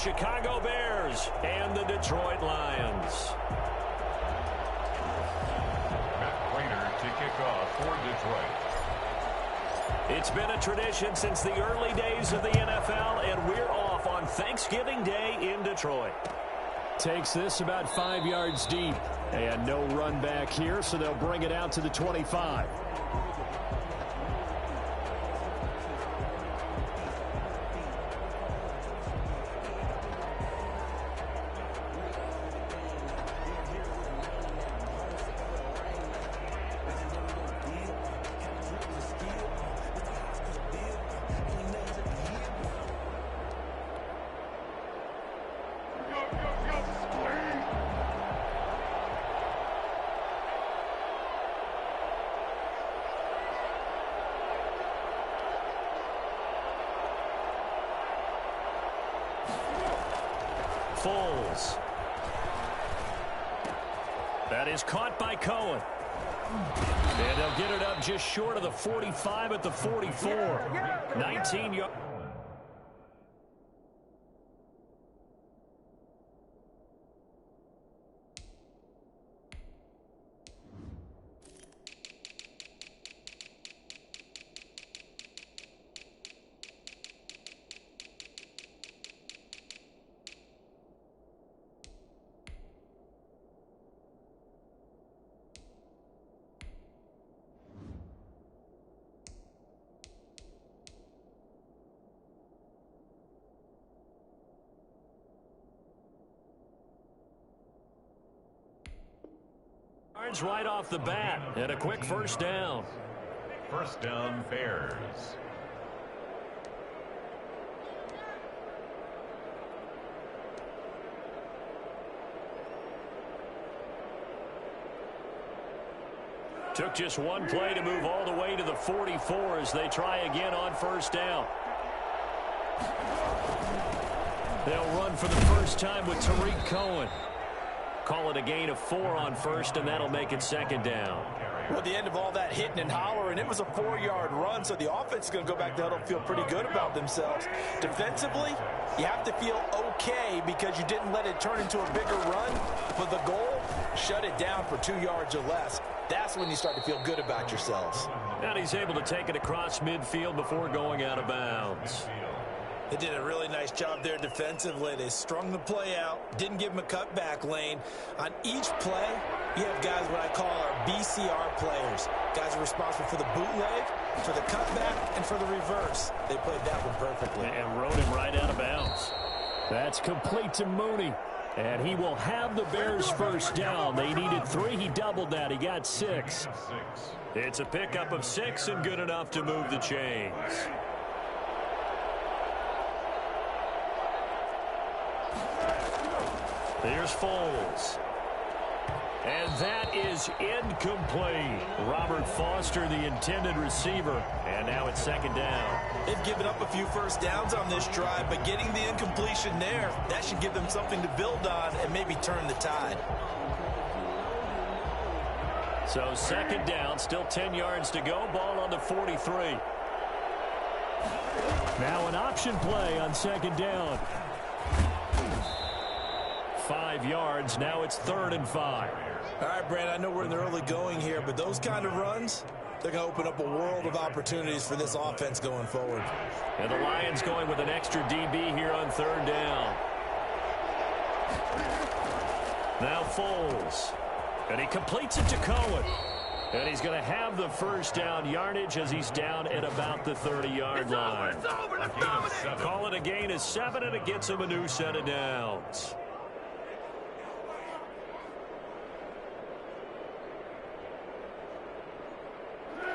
Chicago Bears and the Detroit Lions. Matt Prater to kick off for Detroit. It's been a tradition since the early days of the NFL, and we're off on Thanksgiving Day in Detroit. Takes this about 5 yards deep. And no run back here, so they'll bring it out to the 25. Foles. That is caught by Cohen. And they'll get it up just short of the 45 at the 44. 19 yards. Right off the bat, and a quick first down. First down, Bears. Took just one play to move all the way to the 44 as they try again on first down. They'll run for the first time with Tariq Cohen. Call it a gain of 4 on first, and that'll make it second down. Well, at the end of all that hitting and hollering, it was a 4-yard run, so the offense is going to go back to huddle and feel pretty good about themselves. Defensively, you have to feel okay because you didn't let it turn into a bigger run. But the goal, shut it down for 2 yards or less. That's when you start to feel good about yourselves. And he's able to take it across midfield before going out of bounds. They did a really nice job there defensively. They strung the play out, didn't give him a cutback lane. On each play, you have guys what I call our BCR players. Guys are responsible for the bootleg, for the cutback, and for the reverse. They played that one perfectly. And rode him right out of bounds. That's complete to Mooney. And he will have the Bears first down. They needed 3. He doubled that. He got 6. It's a pickup of 6 and good enough to move the chains. Here's Foles. And that is incomplete. Robert Foster, the intended receiver. And now it's second down. They've given up a few first downs on this drive, but getting the incompletion there, that should give them something to build on and maybe turn the tide. So second down, still 10 yards to go. Ball on the 43. Now an option play on second down. 5 yards. Now it's 3rd and 5. All right, Brand, I know we're in the early going here, but those kind of runs, they're going to open up a world of opportunities for this offense going forward. And the Lions going with an extra DB here on 3rd down. Now Foles. And he completes it to Cohen. And he's going to have the first down yardage as he's down at about the 30-yard line. Call it a gain of 7, and it gets him a new set of downs.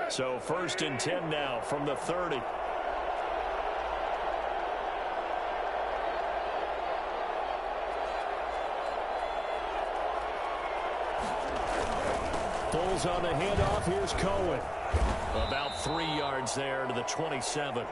So 1st and 10 now from the 30. Foles on the handoff. Here's Cohen. About 3 yards there to the 27.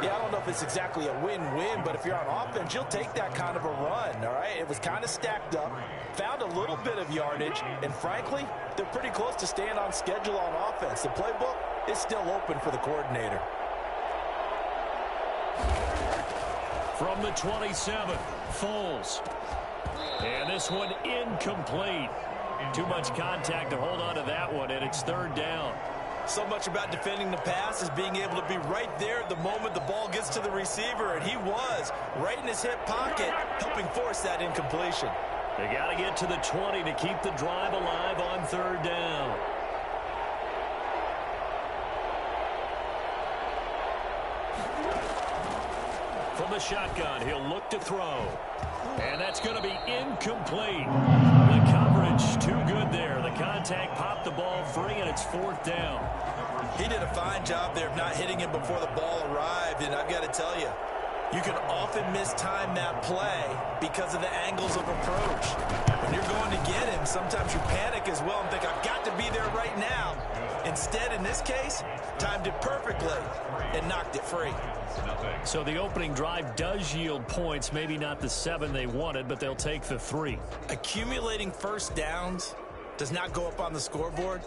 Yeah, I don't know if it's exactly a win-win, but if you're on offense, you'll take that kind of a run, all right? It was kind of stacked up, found a little bit of yardage, and frankly, they're pretty close to staying on schedule on offense. The playbook is still open for the coordinator. From the 27, Foles. And this one incomplete. Too much contact to hold on to that one, and it's third down. So much about defending the pass is being able to be right there the moment the ball gets to the receiver, and he was right in his hip pocket, helping force that incompletion. They got to get to the 20 to keep the drive alive on third down. From the shotgun, he'll look to throw. And that's going to be incomplete. The coverage too good there. The contact popped the ball free, and it's fourth down. He did a fine job there of not hitting him before the ball arrived, and I've got to tell you, you can often mistime that play because of the angles of approach. When you're going to get him, sometimes you panic as well and think, I've got to be there right now. Instead, in this case, timed it perfectly and knocked it free. So the opening drive does yield points, maybe not the 7 they wanted, but they'll take the 3. Accumulating first downs does not go up on the scoreboard,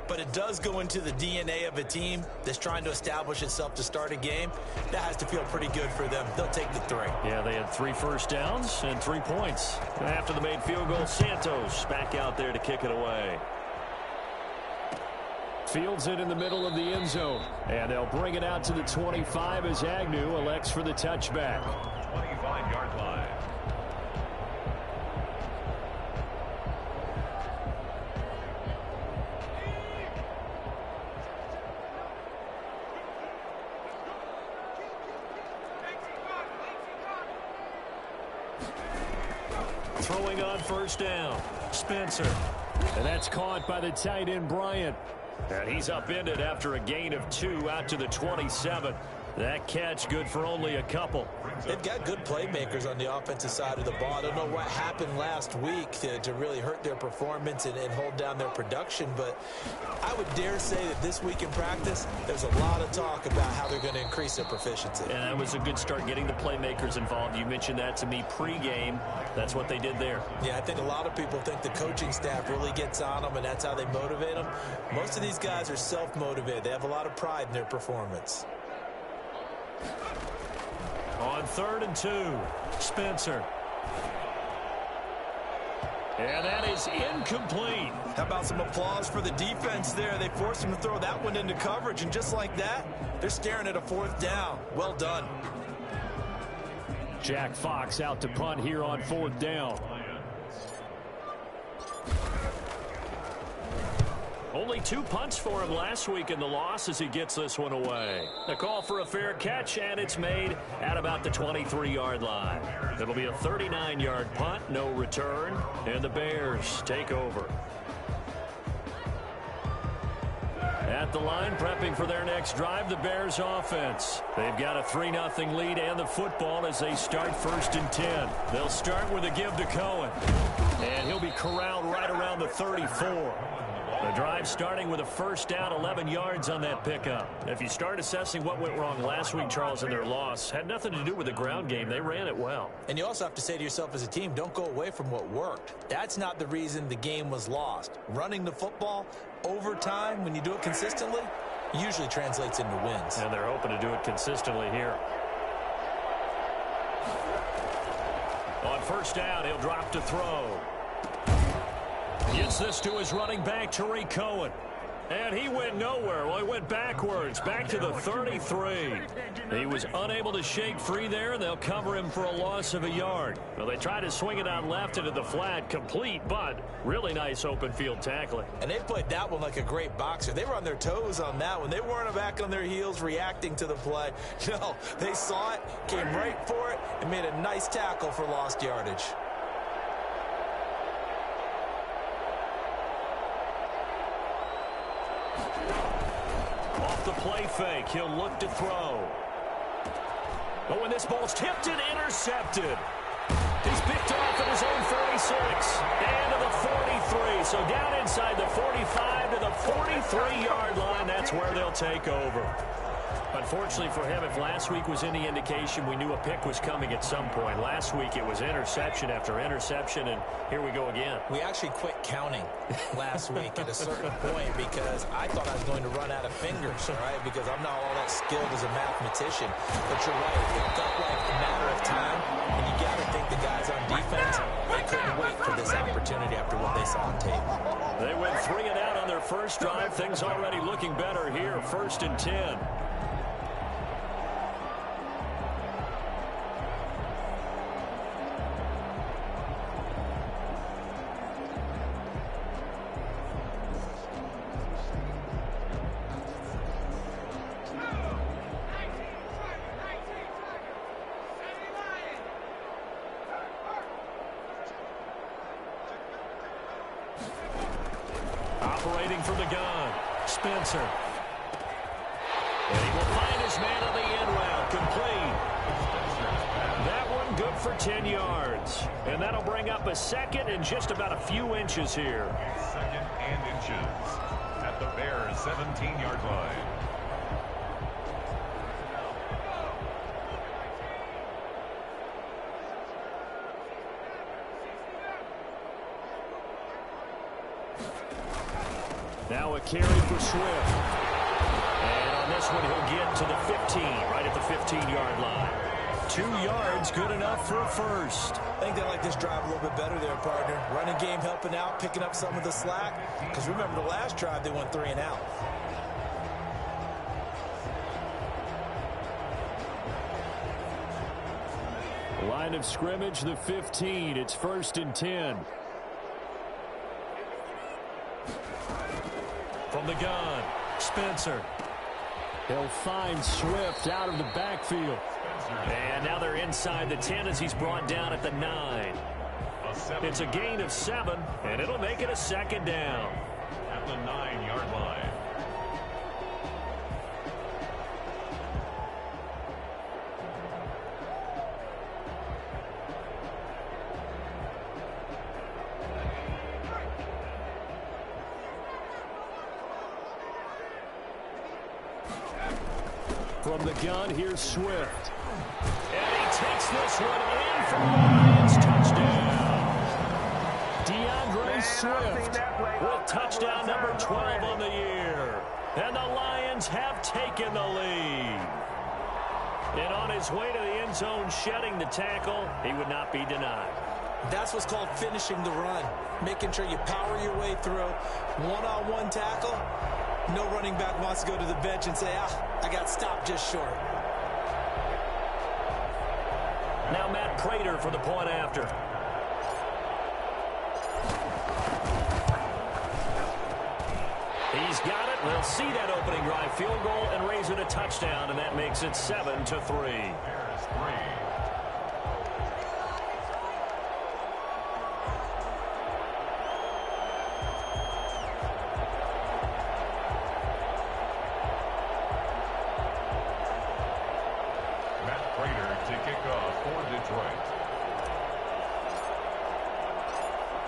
but it does go into the DNA of a team that's trying to establish itself to start a game. That has to feel pretty good for them. They'll take the 3. Yeah, they had 3 first downs and 3 points. After the made field goal, Santos back out there to kick it away. Fields it in the middle of the end zone. And they'll bring it out to the 25 as Agnew elects for the touchback. 25-yard line. Throwing on first down, Spencer. And that's caught by the tight end, Bryant. And he's upended after a gain of 2 out to the 27. That catch good for only a couple. They've got good playmakers on the offensive side of the ball. I don't know what happened last week to really hurt their performance and hold down their production, but I would dare say that this week in practice, there's a lot of talk about how they're going to increase their proficiency. And that was a good start getting the playmakers involved. You mentioned that to me pregame. That's what they did there. Yeah, I think a lot of people think the coaching staff really gets on them, and that's how they motivate them. Most of these guys are self-motivated. They have a lot of pride in their performance. On 3rd and 2, Spencer. And that is incomplete. How about some applause for the defense there? They forced him to throw that one into coverage, and just like that, they're staring at a 4th down. Well done. Jack Fox out to punt here on 4th down. Only 2 punts for him last week in the loss as he gets this one away. The call for a fair catch, and it's made at about the 23-yard line. It'll be a 39-yard punt, no return, and the Bears take over. At the line, prepping for their next drive, the Bears offense. They've got a 3-0 lead and the football as they start 1st and 10. They'll start with a give to Cohen, and he'll be corralled right around the 34. The drive starting with a first down, 11 yards on that pickup. If you start assessing what went wrong last week, Charles, in their loss, had nothing to do with the ground game. They ran it well. And you also have to say to yourself as a team, don't go away from what worked. That's not the reason the game was lost. Running the football over time, when you do it consistently, usually translates into wins. And they're hoping to do it consistently here. On first down, he'll drop to throw. Gets this to his running back, Tariq Cohen. And he went nowhere. Well, he went backwards, back to the 33. He was unable to shake free there. They'll cover him for a loss of a yard. Well, they tried to swing it out left into the flat, complete, but really nice open field tackling. And they played that one like a great boxer. They were on their toes on that one. They weren't back on their heels reacting to the play. No, they saw it, came right for it, and made a nice tackle for lost yardage. Off the play fake, he'll look to throw. But when this ball's tipped and intercepted, he's picked off at his own 46 and to the 43. So down inside the 45 to the 43-yard line, that's where they'll take over. Unfortunately for him, if last week was any indication, we knew a pick was coming at some point. Last week it was interception after interception, and here we go again. We actually quit counting last week at a certain point because I thought I was going to run out of fingers, all right, because I'm not all that skilled as a mathematician. But you're right, it felt like a matter of enough time, and you got to think the guys on defense, they couldn't wait for this opportunity after what they saw on tape. They went 3 and out on their first drive. Things already looking better here. 1st and 10. Operating from the gun, Spencer. And he will find his man on the end route, complete. That one good for 10 yards. And that'll bring up a 2nd and just about a few inches here. 2nd and inches at the Bears' 17-yard line. Now a carry for Swift. And on this one, he'll get to the 15, right at the 15-yard line. 2 yards, good enough for a first. I think they like this drive a little bit better there, partner. Running game helping out, picking up some of the slack. Because remember, the last drive, they went 3 and out. Line of scrimmage, the 15. It's 1st and 10. From the gun, Spencer. He'll find Swift out of the backfield. And now they're inside the 10 as he's brought down at the 9. It's a gain of 7, and it'll make it a 2nd down. At the 9-yard line. From the gun, here's Swift. And he takes this one in for the Lions. Touchdown. DeAndre Swift with touchdown number 12 on the year. And the Lions have taken the lead. And on his way to the end zone, shedding the tackle, he would not be denied. That's what's called finishing the run. Making sure you power your way through. One-on-one tackle. No running back wants to go to the bench and say, I got stopped just short. Now Matt Prater for the point after. He's got it. They'll see that opening drive field goal and raise it a touchdown, and that makes it 7-3. Bears 3.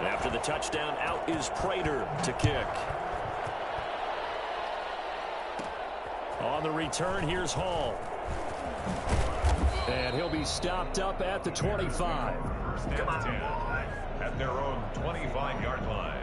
After the touchdown, out is Prater to kick. On the return, here's Hall. And he'll be stopped up at the 25. 1st and 10 at their own 25-yard line.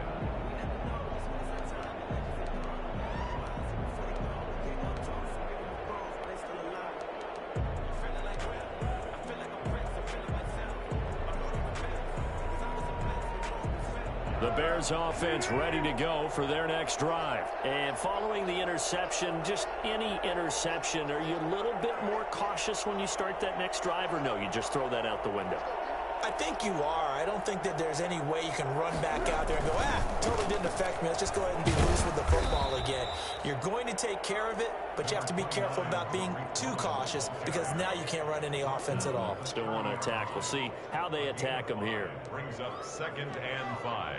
The Bears offense ready to go for their next drive. And following the interception, just any interception, are you a little bit more cautious when you start that next drive, or no, you just throw that out the window? I think you are. I don't think that there's any way you can run back out there and go, totally didn't affect me. Let's just go ahead and be loose with the football again. You're going to take care of it, but you have to be careful about being too cautious because now you can't run any offense at all. Still want to attack. We'll see how they attack them here. Brings up 2nd and 5.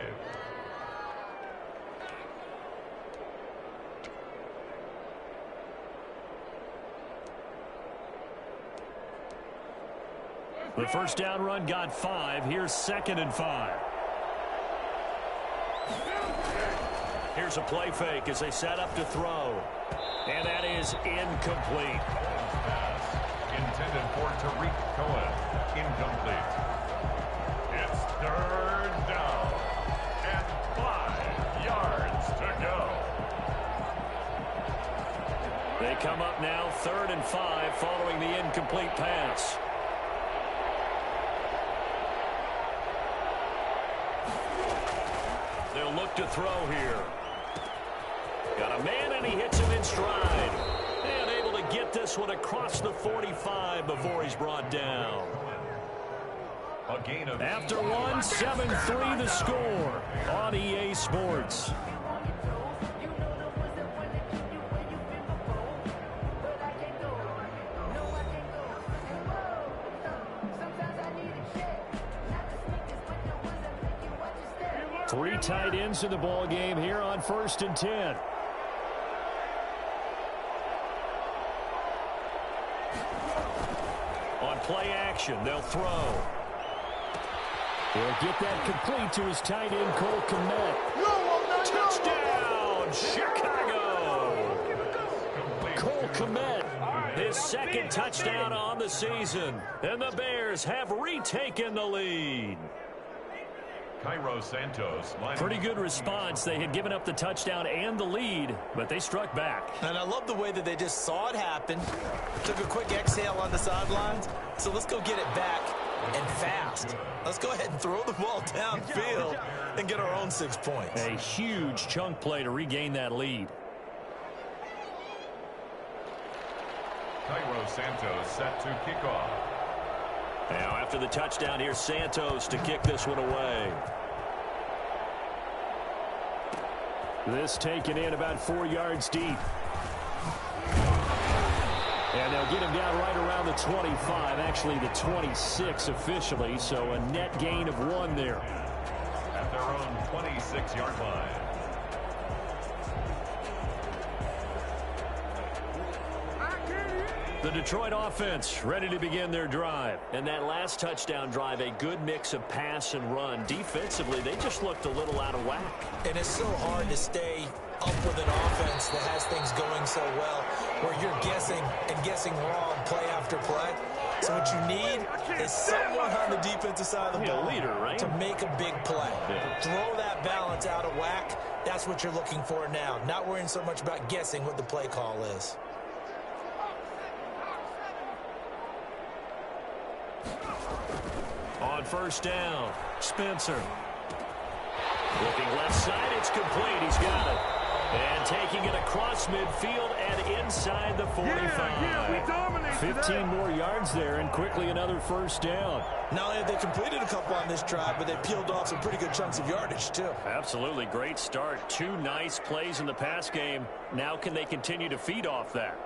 The first down run got 5. Here's 2nd and 5. Here's a play fake as they set up to throw. And that is incomplete. Pass intended for Tariq Cohen. Incomplete. It's 3rd down and 5 yards to go. They come up now 3rd and 5 following the incomplete pass. He'll look to throw here. Got a man, and he hits him in stride. And able to get this one across the 45 before he's brought down. A gain of After one, 7-3 the score on EA Sports. Three tight ends in the ball game here on 1st and 10. On play action, they'll throw. He'll get that complete to his tight end, Cole Kmet. Touchdown, Chicago! Cole Kmet, his second touchdown on the season. And the Bears have retaken the lead. Santos. Pretty good response. They had given up the touchdown and the lead, but they struck back. And I love the way that they just saw it happen. Took a quick exhale on the sidelines. So let's go get it back and fast. Let's go ahead and throw the ball downfield and get our own 6 points. A huge chunk play to regain that lead. Santos set to kick off. Now after the touchdown, here's Santos to kick this one away. This taken in about 4 yards deep. And they'll get him down right around the 25, actually the 26 officially, so a net gain of 1 there. At their own 26-yard line. The Detroit offense ready to begin their drive. And that last touchdown drive, a good mix of pass and run. Defensively, they just looked a little out of whack. And it's so hard to stay up with an offense that has things going so well, where you're guessing and guessing wrong play after play. So what you need is someone on the defensive side of the ball leader, right? to make a big play. Yeah. Throw that balance out of whack. That's what you're looking for now. Not worrying so much about guessing what the play call is. On 1st down, Spencer. Looking left side, it's complete. He's got it. And taking it across midfield and inside the 45. 15 more yards there, and quickly another 1st down. Not only have they completed a couple on this drive, but they peeled off some pretty good chunks of yardage, too. Absolutely great start. 2 nice plays in the pass game. Now can they continue to feed off that?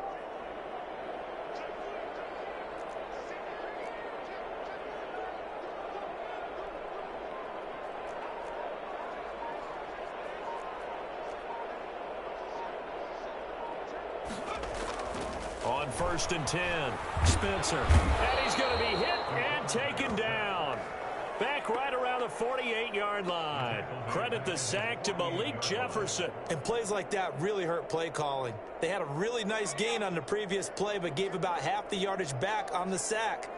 On 1st and 10, Spencer. And he's going to be hit and taken down. Back right around the 48-yard line. Credit the sack to Malik Jefferson. And plays like that really hurt play calling. They had a really nice gain on the previous play, but gave about half the yardage back on the sack.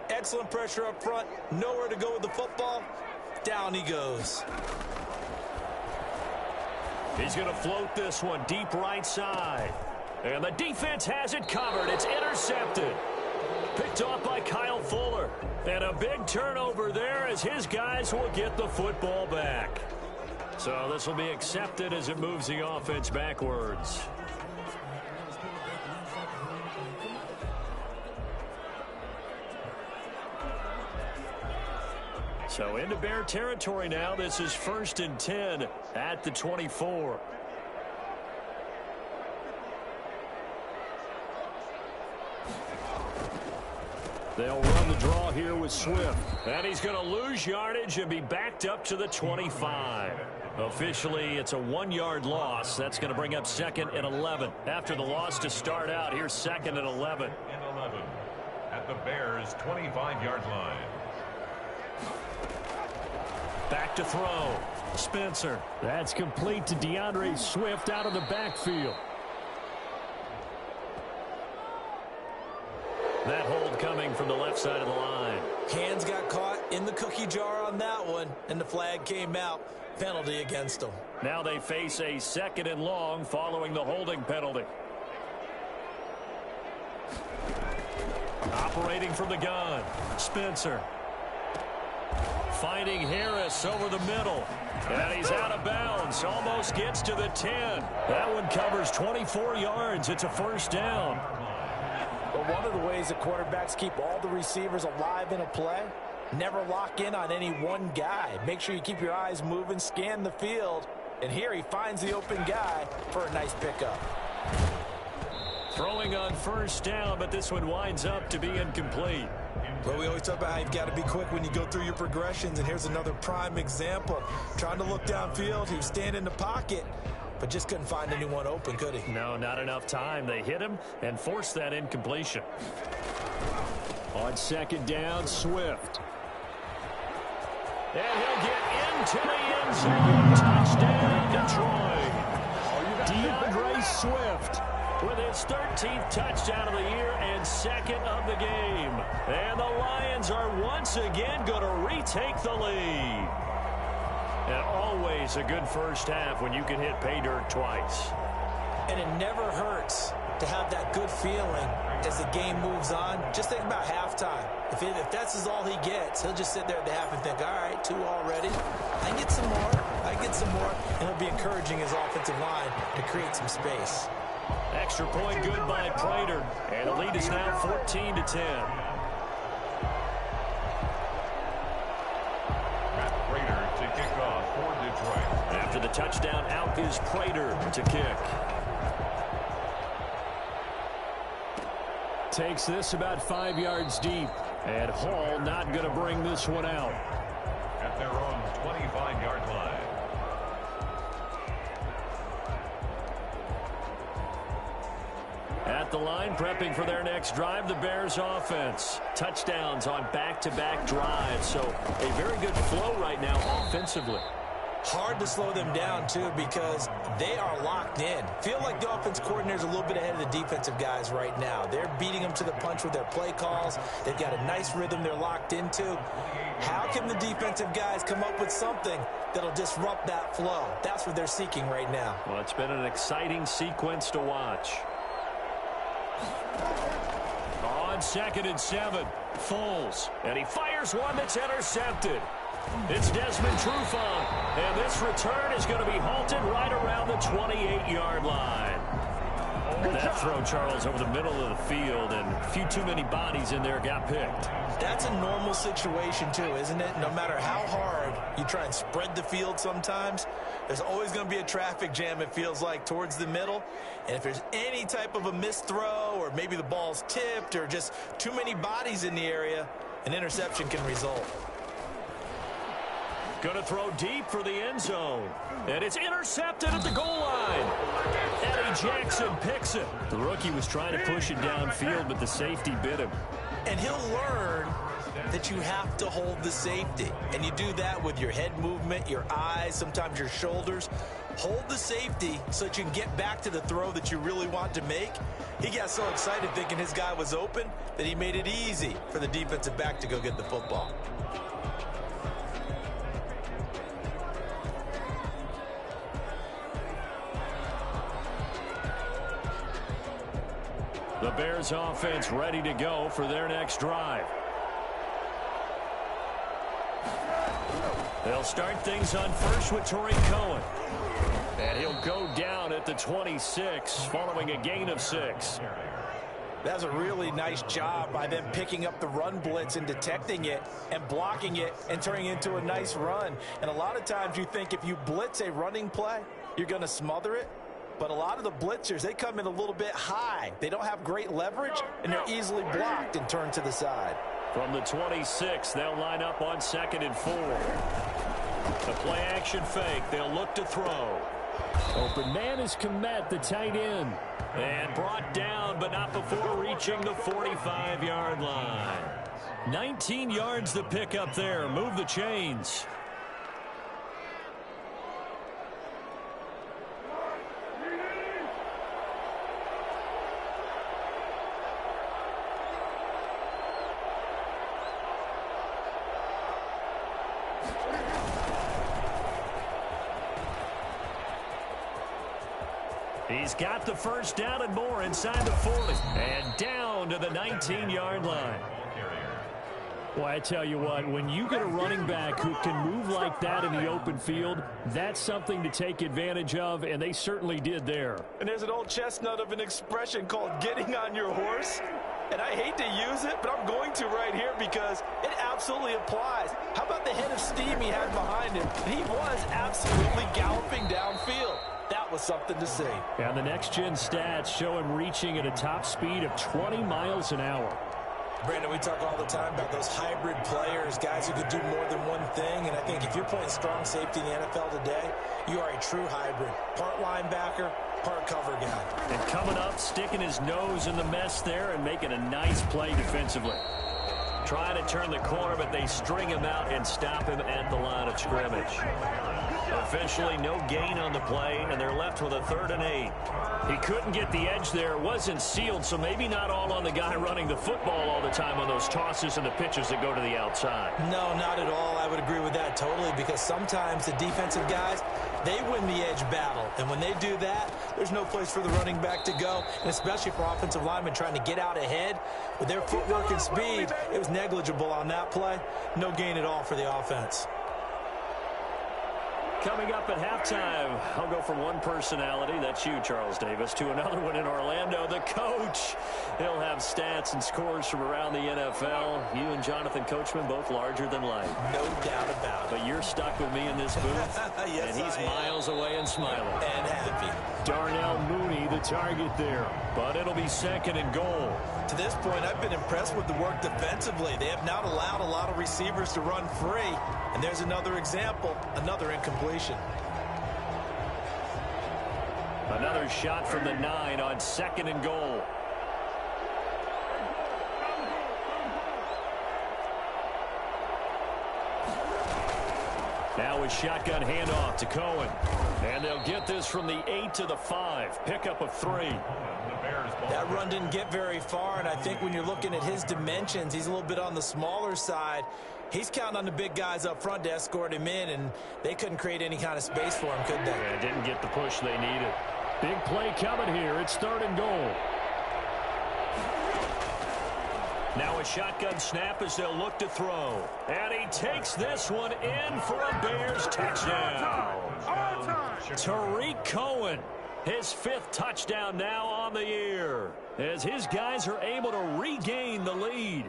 Excellent pressure up front. Nowhere to go with the football. Down he goes. He's going to float this one deep right side. And the defense has it covered. It's intercepted. Picked off by Kyle Fuller. And a big turnover there as his guys will get the football back. So this will be accepted as it moves the offense backwards. So into Bear territory now. This is 1st and 10 at the 24. They'll run the draw here with Swift. And he's going to lose yardage and be backed up to the 25. Officially, it's a 1-yard loss. That's going to bring up 2nd and 11. After the loss to start out, here's 2nd and 11. And 11 at the Bears' 25-yard line. Back to throw. Spencer. That's complete to DeAndre Swift out of the backfield. That hold coming from the left side of the line. Hands got caught in the cookie jar on that one, and the flag came out. Penalty against them. Now they face a 2nd and long following the holding penalty. Operating from the gun. Spencer. finding Harris over the middle. And he's out of bounds. Almost gets to the 10. That one covers 24 yards. It's a first down. Well, one of the ways that quarterbacks keep all the receivers alive in a play, never lock in on any one guy. Make sure you keep your eyes moving, scan the field. And here he finds the open guy for a nice pickup. Throwing on first down, but this one winds up to be incomplete. Well, we always talk about how you've got to be quick when you go through your progressions, and here's another prime example. Trying to look downfield, he was standing in the pocket, but just couldn't find anyone open, could he? No, not enough time. They hit him and forced that incompletion. On second down, Swift. And he'll get into the end zone. Touchdown, Detroit. DeAndre Swift with his 13th touchdown of the year and second of the game. And the Lions are once again going to retake the lead. And always a good first half when you can hit pay dirt twice. And it never hurts to have that good feeling as the game moves on. Just think about halftime. If that's all he gets, he'll just sit there at the half and think, all right, 2 already. I can get some more. I can get some more. And he'll be encouraging his offensive line to create some space. Extra point good by Prater. And the lead is now 14-10. Prater to kick off for Detroit. After the touchdown, out is Prater to kick. Takes this about 5 yards deep. And Hall not going to bring this one out. At their own 25-yard line. At the line, prepping for their next drive, the Bears offense. Touchdowns on back-to-back drives. So a very good flow right now offensively. Hard to slow them down, too, because they are locked in. Feel like the offense coordinator's a little bit ahead of the defensive guys right now. They're beating them to the punch with their play calls. They've got a nice rhythm they're locked into. How can the defensive guys come up with something that'll disrupt that flow? That's what they're seeking right now. Well, it's been an exciting sequence to watch. On 2nd and 7, Foles. And he fires one that's intercepted. It's Desmond Trufant, and this return is going to be halted right around the 28-yard line. That throw, Charles, over the middle of the field, and a few too many bodies in there got picked. That's a normal situation, too, isn't it? No matter how hard you try and spread the field sometimes, there's always going to be a traffic jam, it feels like, towards the middle. And if there's any type of a missed throw, or maybe the ball's tipped, or just too many bodies in the area, an interception can result. Going to throw deep for the end zone. And it's intercepted at the goal line. Eddie Jackson picks it. The rookie was trying to push it downfield, but the safety bit him. And he'll learn that you have to hold the safety. And you do that with your head movement, your eyes, sometimes your shoulders. Hold the safety so that you can get back to the throw that you really want to make. He got so excited thinking his guy was open that he made it easy for the defensive back to go get the football. The Bears offense ready to go for their next drive. They'll start things on first with Torrey Cohen. And he'll go down at the 26 following a gain of 6. That's a really nice job by them picking up the run blitz and detecting it and blocking it and turning it into a nice run. And a lot of times you think if you blitz a running play, you're going to smother it. But a lot of the blitzers, they come in a little bit high. They don't have great leverage, and they're easily blocked and turned to the side. From the 26, they'll line up on 2nd and 4. The play action fake. They'll look to throw. Open man is Kmet, the tight end. And brought down, but not before reaching the 45-yard line. 19 yards to pick up there. Move the chains. He's got the first down and more inside the 40. And down to the 19-yard line. Well, I tell you what, when you get a running back who can move like that in the open field, that's something to take advantage of, and they certainly did there. And there's an old chestnut of an expression called getting on your horse. And I hate to use it, but I'm going to right here because it absolutely applies. How about the head of steam he had behind him? He was absolutely galloping downfield. That was something to see. And the next-gen stats show him reaching at a top speed of 20 miles an hour. Brandon, we talk all the time about those hybrid players, guys who could do more than one thing. And I think if you're playing strong safety in the NFL today, you are a true hybrid. Part linebacker, part cover guy. And coming up, sticking his nose in the mess there and making a nice play defensively. Trying to turn the corner, but they string him out and stop him at the line of scrimmage. Officially, no gain on the play, and they're left with a 3rd and 8. He couldn't get the edge there. It wasn't sealed, so maybe not all on the guy running the football all the time on those tosses and the pitches that go to the outside. No, not at all. I would agree with that totally, because sometimes the defensive guys, they win the edge battle. And when they do that, there's no place for the running back to go, and especially for offensive linemen trying to get out ahead. With their footwork and speed, it was negligible on that play. No gain at all for the offense. Coming up at halftime, I'll go from one personality, that's you, Charles Davis, to another one in Orlando, the coach. He'll have stats and scores from around the NFL. You and Jonathan Coachman, both larger than life. No doubt about it. But you're stuck with me in this booth, yes, and he's miles away and smiling. And happy. Darnell Mooney, the target there. But it'll be 2nd and goal. To this point, I've been impressed with the work defensively. They have not allowed a lot of receivers to run free. And there's another example, another incompletion. Another shot from the 9 on 2nd and goal. Now a shotgun handoff to Cohen. And they'll get this from the 8 to the 5. Pickup of 3. That run didn't get very far, and I think when you're looking at his dimensions, he's a little bit on the smaller side. He's counting on the big guys up front to escort him in, and they couldn't create any kind of space for him, could they? Yeah, didn't get the push they needed. Big play coming here. It's 3rd and goal. Now a shotgun snap as they'll look to throw. And he takes this one in for a Bears touchdown. Tariq Cohen, his 5th touchdown now on the year, as his guys are able to regain the lead.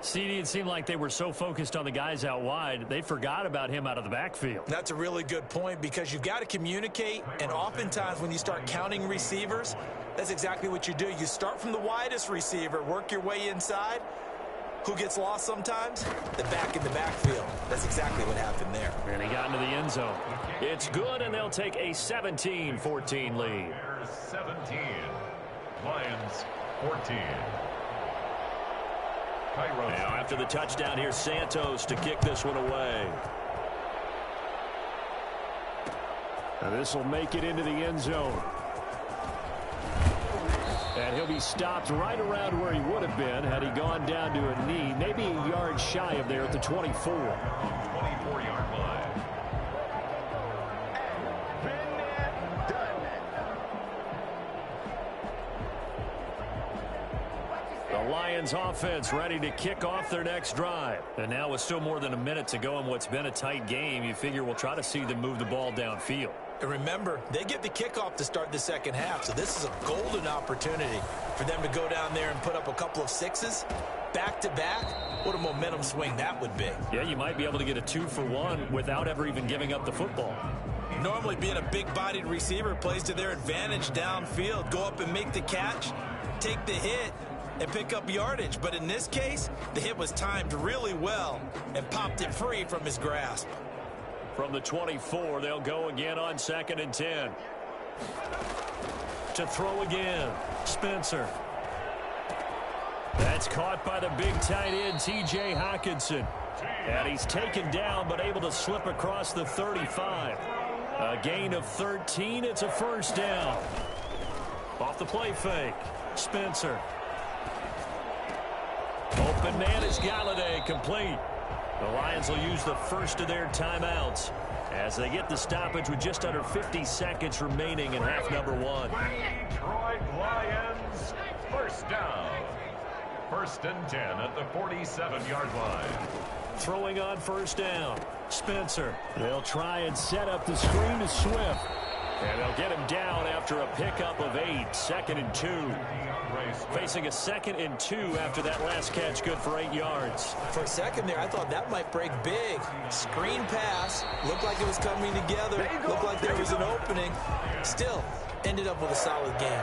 CD, it seemed like they were so focused on the guys out wide, they forgot about him out of the backfield. That's a really good point, because you've got to communicate, and oftentimes when you start counting receivers, that's exactly what you do. You start from the widest receiver, work your way inside. Who gets lost sometimes? The back in the backfield. That's exactly what happened there. And he got into the end zone. It's good, and they'll take a 17-14 lead. Bears 17, Lions 14. Now after the touchdown, here's Santos to kick this one away. Now this will make it into the end zone. And he'll be stopped right around where he would have been had he gone down to a knee, maybe a yard shy of there at the 24. 24-yard line. The Lions offense ready to kick off their next drive. And now with still more than a minute to go in what's been a tight game, you figure we'll try to see them move the ball downfield. And remember, they get the kickoff to start the second half, so this is a golden opportunity for them to go down there and put up a couple of 6s back-to-back. What a momentum swing that would be. Yeah, you might be able to get a 2-for-1 without ever even giving up the football. Normally being a big-bodied receiver plays to their advantage downfield. Go up and make the catch, take the hit, and pick up yardage. But in this case, the hit was timed really well and popped it free from his grasp. From the 24, they'll go again on 2nd and 10. To throw again, Spencer. That's caught by the big tight end, T.J. Hockenson. And he's taken down, but able to slip across the 35. A gain of 13. It's a first down. Off the play fake, Spencer. Open man is Galladay, complete. The Lions will use the first of their timeouts as they get the stoppage with just under 50 seconds remaining in half number 1. Detroit Lions, first down. First and 10 at the 47-yard line. Throwing on first down. Spencer. They'll try and set up the screen to Swift. And they'll get him down after a pickup of 8. 2nd and 2. Facing a 2nd and 2 after that last catch, good for 8 yards. For a second there, I thought that might break big. Screen pass. Looked like it was coming together. Looked like there was an opening. Still, ended up with a solid game.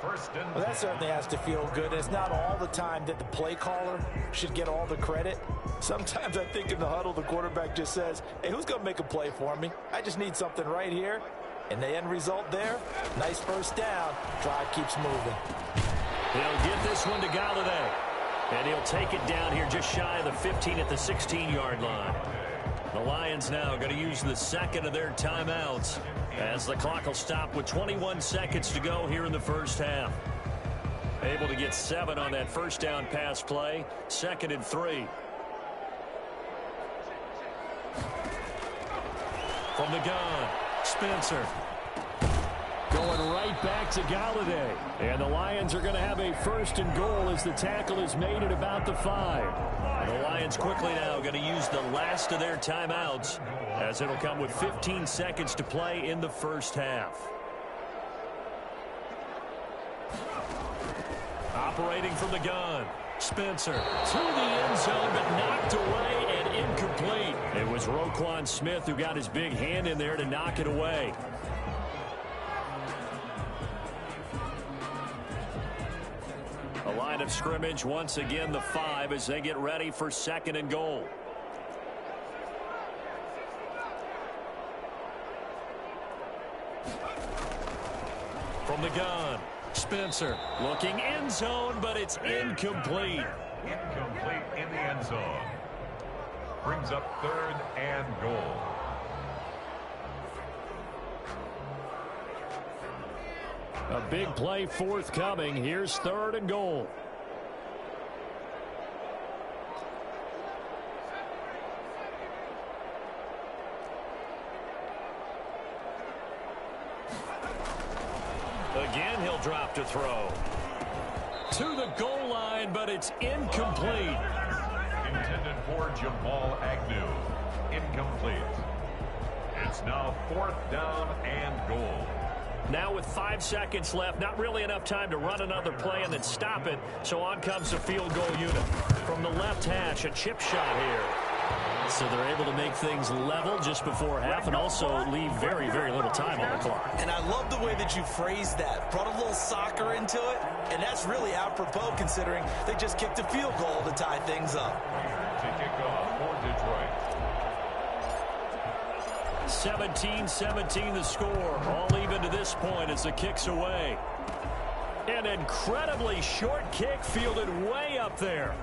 Well, that certainly has to feel good. It's not all the time that the play caller should get all the credit. Sometimes I think in the huddle, the quarterback just says, hey, who's going to make a play for me? I just need something right here. And the end result there, nice first down. Drive keeps moving. He'll get this one to Galladay. And he'll take it down here just shy of the 15 at the 16-yard line. The Lions now going to use the second of their timeouts as the clock will stop with 21 seconds to go here in the first half. Able to get 7 on that first down pass play. 2nd and 3. From the gun, Spencer. Going right back to Galladay. And the Lions are going to have a 1st and goal as the tackle is made at about the 5. The Lions quickly now going to use the last of their timeouts as it'll come with 15 seconds to play in the first half. Operating from the gun, Spencer to the end zone, but knocked away and incomplete. It was Roquan Smith who got his big hand in there to knock it away. A line of scrimmage once again the 5 as they get ready for 2nd and goal. From the gun, Spencer looking end zone, but it's incomplete. Incomplete in the end zone. Brings up 3rd and goal. A big play forthcoming. Here's 3rd and goal. Again, he'll drop to throw. To the goal line, but it's incomplete. Intended for Jamal Agnew. Incomplete. It's now 4th down and goal. Now with 5 seconds left, not really enough time to run another play and then stop it. So on comes the field goal unit. From the left hash, a chip shot here. So they're able to make things level just before half and also leave very, very little time on the clock. And I love the way that you phrased that. Brought a little soccer into it, and that's really apropos considering they just kicked a field goal to tie things up. To kick off for Detroit. 17-17 the score. All even to this point as the kick's away. An incredibly short kick fielded way up there.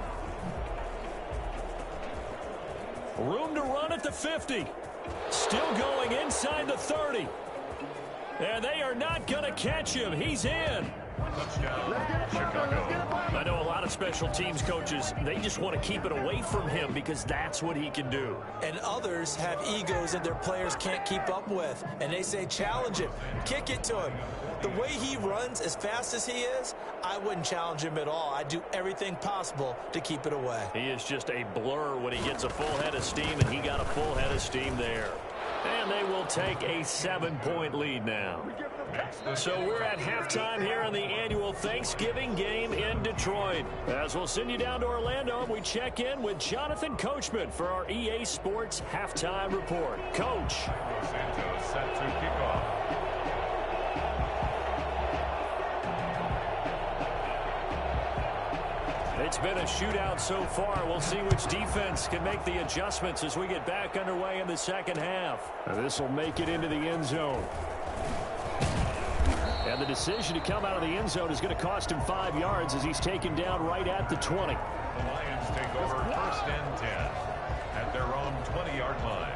Room to run at the 50. Still going inside the 30. And they are not going to catch him. He's in. Touchdown, Chicago. I know a lot of special teams coaches, they just want to keep it away from him because that's what he can do. And others have egos that their players can't keep up with. And they say, challenge him. Kick it to him. The way he runs as fast as he is, I wouldn't challenge him at all. I'd do everything possible to keep it away. He is just a blur when he gets a full head of steam, and he got a full head of steam there. And they will take a 7-point lead now. So we're at halftime here in the annual Thanksgiving game in Detroit. As we'll send you down to Orlando, we check in with Jonathan Coachman for our EA Sports Halftime Report. Coach. Santos set to kick off. It's been a shootout so far. We'll see which defense can make the adjustments as we get back underway in the second half. This will make it into the end zone. And the decision to come out of the end zone is going to cost him 5 yards as he's taken down right at the 20. The Lions take over 1st and 10 at their own 20-yard line.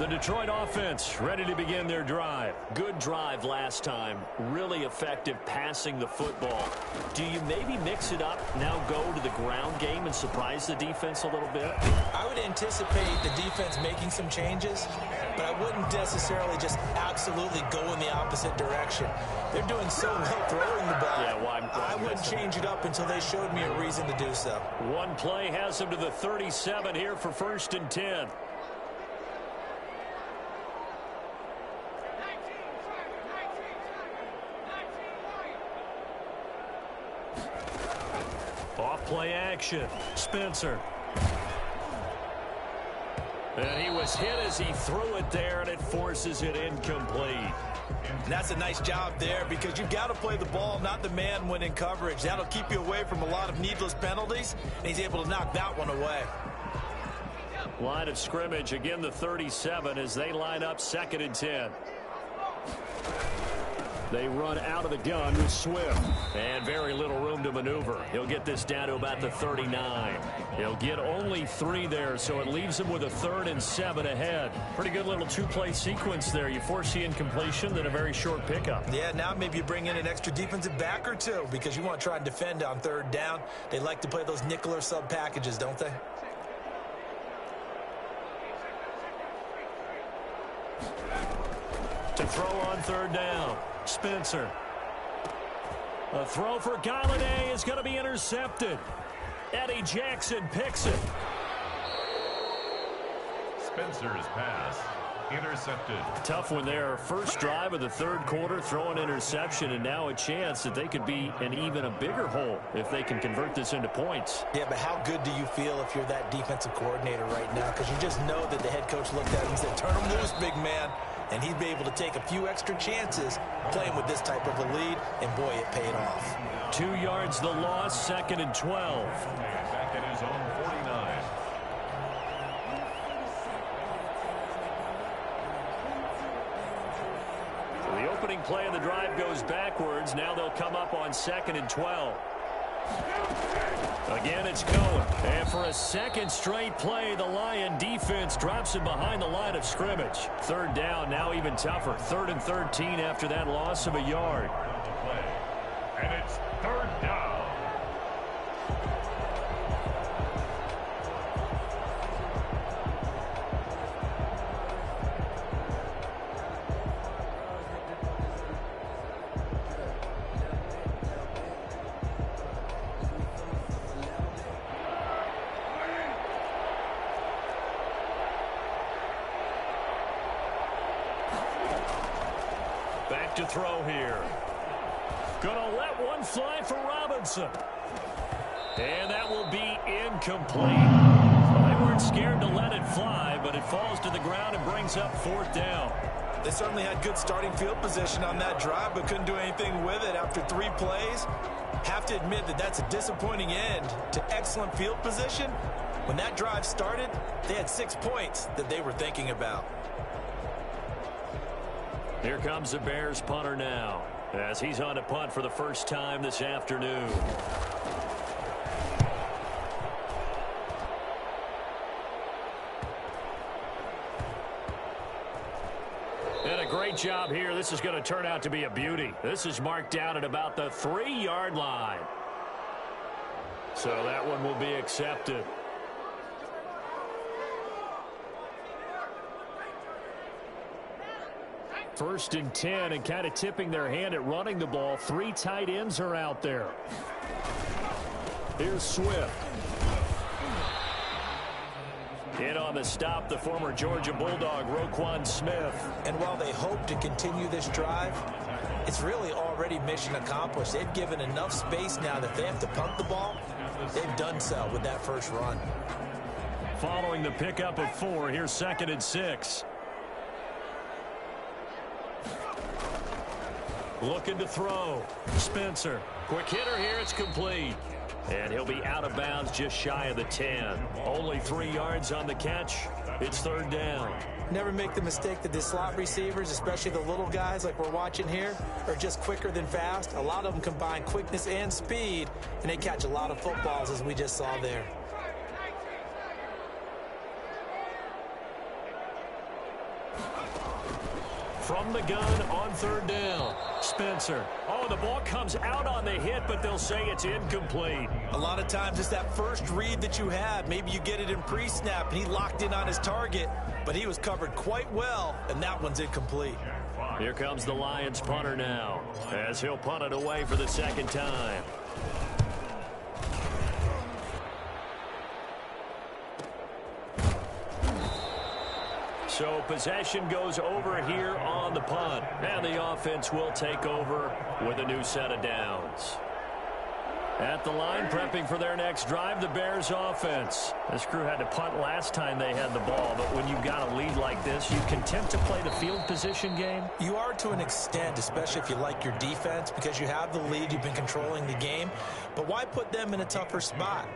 The Detroit offense ready to begin their drive. Good drive last time. Really effective passing the football. Do you maybe mix it up, now go to the ground game and surprise the defense a little bit? I would anticipate the defense making some changes, but I wouldn't necessarily just absolutely go in the opposite direction. They're doing so well throwing the ball. Yeah, well, I wouldn't change it up until they showed me a reason to do so. One play has them to the 37 here for 1st and 10. Off-play action. Spencer. And he was hit as he threw it there, and it forces it incomplete. And that's a nice job there because you've got to play the ball, not the man when in coverage. That'll keep you away from a lot of needless penalties, and he's able to knock that one away. Line of scrimmage, again the 37 as they line up 2nd and 10. They run out of the gun with Swift. And very little room to maneuver. He'll get this down to about the 39. He'll get only 3 there, so it leaves him with a 3rd and 7 ahead. Pretty good little 2-play sequence there. You force the incompletion, then a very short pickup. Yeah, now maybe you bring in an extra defensive back or two because you want to try and defend on 3rd down. They like to play those nickel or sub packages, don't they? To throw on 3rd down. Spencer. A throw for Galladay is going to be intercepted. Eddie Jackson picks it. Spencer's pass intercepted. Tough one there. First drive of the 3rd quarter, throw an interception, and now a chance that they could be in even a bigger hole if they can convert this into points. Yeah, but how good do you feel if you're that defensive coordinator right now? Because you just know that the head coach looked at him and said, turn him loose, big man. And he'd be able to take a few extra chances playing with this type of a lead, and boy, it paid off. 2 yards the loss, 2nd and 12. Back at his own 49. The opening play of the drive goes backwards. Now they'll come up on 2nd and 12. Again, it's Cohen. And for a 2nd straight play, the Lion defense drops him behind the line of scrimmage. 3rd down, now even tougher. 3rd and 13 after that loss of a yard. And it's 3rd down. Back to throw here. Gonna let one fly for Robinson. And that will be incomplete. Well, they weren't scared to let it fly, but it falls to the ground and brings up 4th down. They certainly had good starting field position on that drive, but couldn't do anything with it after 3 plays. Have to admit that that's a disappointing end to excellent field position. When that drive started, they had 6 points that they were thinking about. Here comes the Bears punter now, as he's on to punt for the first time this afternoon. And a great job here. This is going to turn out to be a beauty. This is marked down at about the 3-yard line. So that one will be accepted. First and 10, and kind of tipping their hand at running the ball. 3 tight ends are out there. Here's Swift. In on the stop, the former Georgia Bulldog, Roquan Smith. And while they hope to continue this drive, it's really already mission accomplished. They've given enough space now that they have to punt the ball. They've done so with that first run. Following the pickup of 4, here's 2nd and 6. Looking to throw. Spencer. Quick hitter here. It's complete. And he'll be out of bounds just shy of the 10. Only 3 yards on the catch. It's 3rd down. Never make the mistake that the slot receivers, especially the little guys like we're watching here, are just quicker than fast. A lot of them combine quickness and speed, and they catch a lot of footballs, as we just saw there. from the gun on third down. Spencer. Oh, the ball comes out on the hit, but they'll say it's incomplete. A lot of times it's that first read that you have. Maybe you get it in pre-snap, and he locked in on his target, but he was covered quite well, and that one's incomplete. Here comes the Lions punter now, as he'll punt it away for the second time. So possession goes over here on the punt. And the offense will take over with a new set of downs. At the line, prepping for their next drive, the Bears offense. This crew had to punt last time they had the ball, but when you've got a lead like this, you content to play the field position game? You are to an extent, especially if you like your defense, because you have the lead, you've been controlling the game. But why put them in a tougher spot?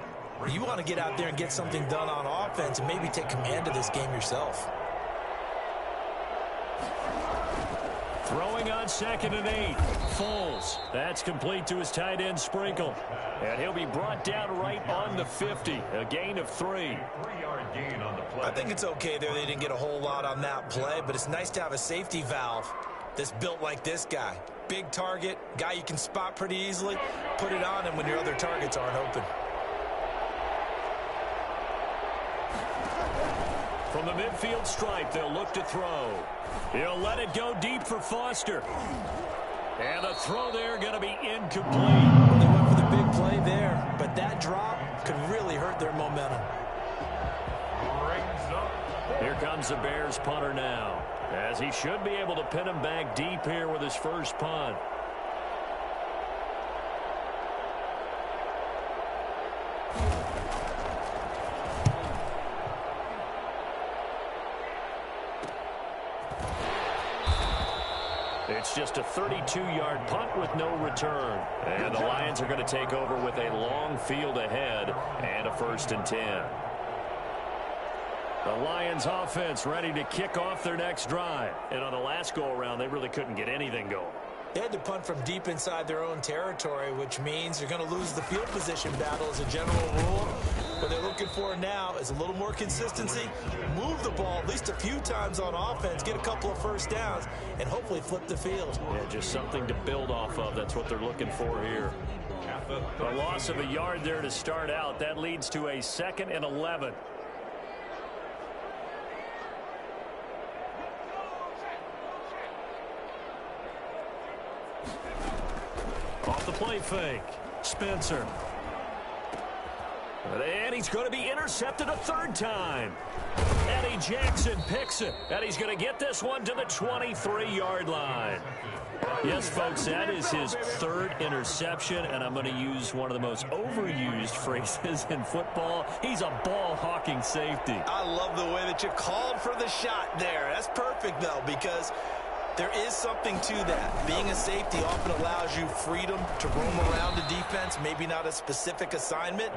You want to get out there and get something done on offense and maybe take command of this game yourself. Throwing on 2nd and 8. Foles. That's complete to his tight end, Sprinkle. And he'll be brought down right on the 50. A gain of 3. 3-yard gain on the play. I think it's okay there. They didn't get a whole lot on that play, but it's nice to have a safety valve that's built like this guy. Big target, guy you can spot pretty easily. Put it on him when your other targets aren't open. From the midfield stripe, they'll look to throw. He'll let it go deep for Foster. And the throw there going to be incomplete. Well, they went for the big play there, but that drop could really hurt their momentum. Here comes the Bears punter now, as he should be able to pin him back deep here with his first punt. It's just a 32-yard punt with no return. And the Lions are going to take over with a long field ahead and a 1st and 10. The Lions offense ready to kick off their next drive. And on the last go-around, they really couldn't get anything going. They had to punt from deep inside their own territory, which means you're going to lose the field position battle as a general rule. What they're looking for now is a little more consistency, move the ball at least a few times on offense, get a couple of first downs, and hopefully flip the field. Yeah, just something to build off of. That's what they're looking for here. A loss of a yard there to start out. That leads to a 2nd and 11. Off the play fake. Spencer. And he's going to be intercepted a 3rd time. Eddie Jackson picks it. And he's going to get this one to the 23-yard line. Yes, folks, that is his 3rd interception, and I'm going to use one of the most overused phrases in football. He's a ball-hawking safety. I love the way that you called for the shot there. That's perfect, though, because there is something to that. Being a safety often allows you freedom to roam around the defense, maybe not a specific assignment.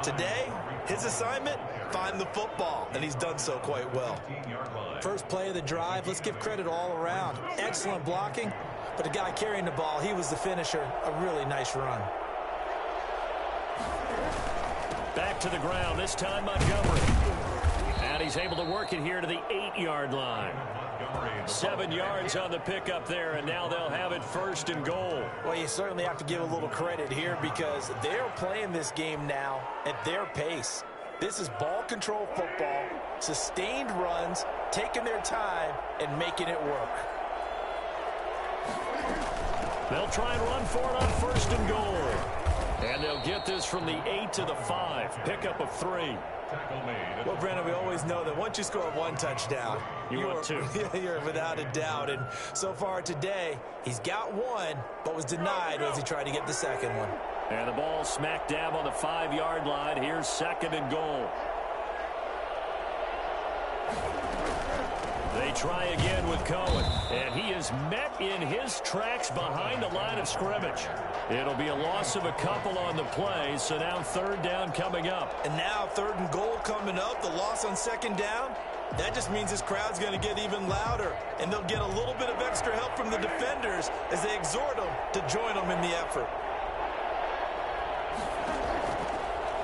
Today, his assignment, find the football, and he's done so quite well. First play of the drive, let's give credit all around. Excellent blocking, but the guy carrying the ball, he was the finisher. A really nice run. Back to the ground, this time Montgomery. And he's able to work it here to the 8-yard line. 7 yards on the pickup there, and now they'll have it 1st and goal. Well, you certainly have to give a little credit here because they're playing this game now at their pace. This is ball control football, sustained runs, taking their time, and making it work. They'll try and run for it on 1st and goal. And they'll get this from the 8 to the 5. Pickup of 3. Well, Brandon, we always know that once you score 1 touchdown, you're 2. You're without a doubt. And so far today, he's got 1, but was denied as he tried to get the 2nd one. And the ball smack dab on the 5-yard line. Here's 2nd and goal. They try again with Cohen, and he is met in his tracks behind the line of scrimmage. It'll be a loss of a couple on the play, so now 3rd down coming up. And now 3rd and goal coming up, the loss on 2nd down. That just means this crowd's going to get even louder, and they'll get a little bit of extra help from the defenders as they exhort them to join them in the effort.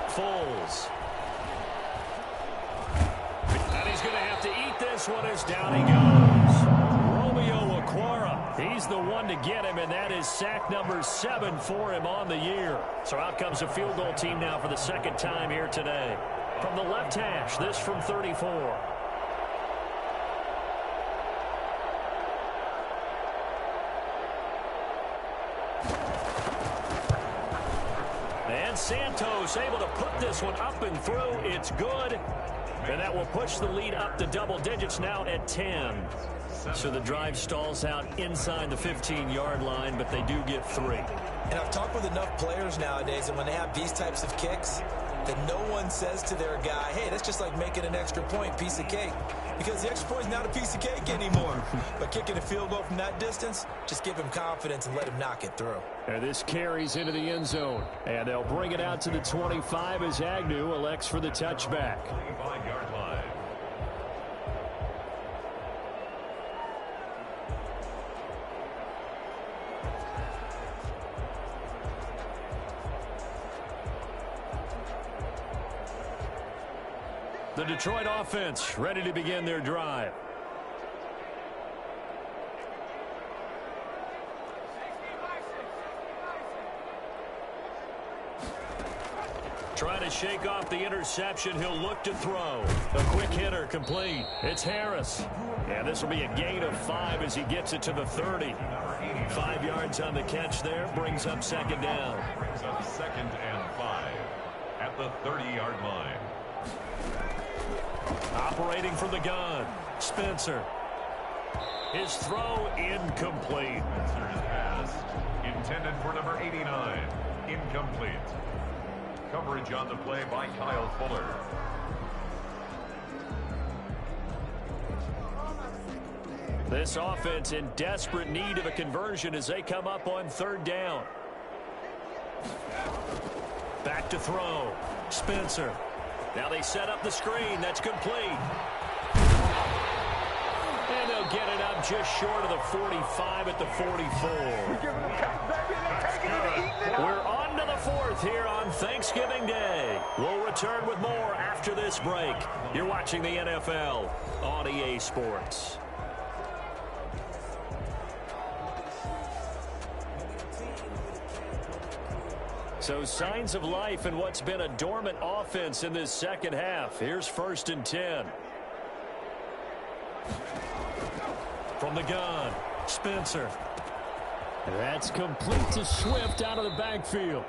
Foles. And he's going to have to eat this one as down he goes. Romeo He's the one to get him, and that is sack number 7 for him on the year. So out comes a field goal team now for the second time here today. From the left hash, this from 34. And Santos able to put this one up and through. It's good. And that will push the lead up to double digits now at 10. So the drive stalls out inside the 15-yard line, but they do get 3. And I've talked with enough players nowadays, and when they have these types of kicks, that no one says to their guy, hey, that's just like making an extra point, piece of cake. Because the extra point is not a piece of cake anymore. But kicking a field goal from that distance, just give him confidence and let him knock it through. And this carries into the end zone. And they'll bring it out to the 25 as Agnew elects for the touchback. 25-yard line. The Detroit offense ready to begin their drive. Trying to shake off the interception. He'll look to throw. A quick hitter complete. It's Harris. And this will be a gain of 5 as he gets it to the 30. 5 yards on the catch there. Brings up second down. Brings up 2nd and 5 at the 30-yard line. Operating from the gun, Spencer. His throw incomplete. Spencer's pass intended for number 89. Incomplete. Coverage on the play by Kyle Fuller. This offense in desperate need of a conversion as they come up on 3rd down. Back to throw. Spencer. Now they set up the screen. That's complete. And they'll get it up just short of the 45 at the 44. We're on to the 4th here on Thanksgiving Day. We'll return with more after this break. You're watching the NFL on EA Sports. So signs of life in what's been a dormant offense in this second half. Here's 1st and 10. From the gun, Spencer. That's complete to Swift out of the backfield.